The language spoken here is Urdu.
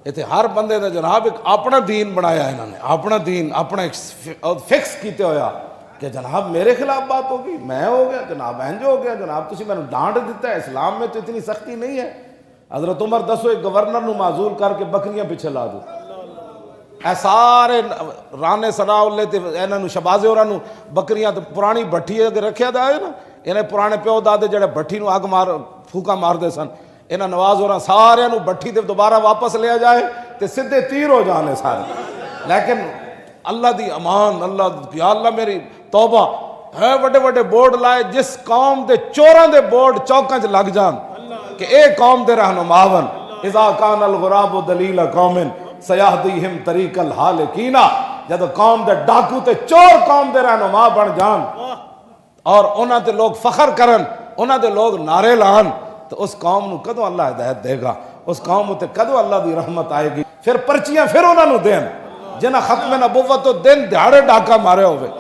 اتنے ہر بندے دا جناب ایک اپنا دین بنایا انہوں نے، اپنا دین اپنا فکس کیتے ہویا کہ جناب میرے خلاف بات ہوگی، میں ہو گیا جناب انج ہو گیا جناب تسی میں نے ڈانٹ دیتا ہے۔ اسلام میں تو اتنی سختی نہیں ہے۔ حضرت عمر دسو ایک گورنر نو معزول کر کے بکریاں پیچھے لا دو، اے سارے رانے سنا لے تے انہاں نو شبازے ہوراں نو بکریاں تے پرانی بھٹی اگے رکھیا دا ہے نا، انہیں پرانے پیو دادے جڑے بھٹی نو اگ مار پھوکا مار دے سن، انہاں نواز ہوراں سارے نو بھٹی تے دوبارہ واپس لیا جائے تے سدھے تیر ہو جانے سارے۔ لیکن اللہ دی امان، اللہ یا اللہ میری توبہ ہے، بڑے بڑے بورڈ لائے جس قوم دے چوراں دے بورڈ چوکاں چ لگ جان کہ اے قوم دے رہنماون اذا کان الغراب دلیل قوم سیہدیہم طریق الحالکین، جب قوم دے ڈاکو تے چور قوم دے رہنما بن جان اور انہاں تے لوگ فخر کرن، انہاں دے لوگ نعرے لان، تو اس قوم نو کدو اللہ ہدایت دے گا؟ اس قوم تے کدو اللہ دی رحمت آئے گی؟ پھر پرچیاں پھر انہاں نو دین جنہاں ختم نبوت تو دن دیہاڑے ڈاکہ مارے ہوئے۔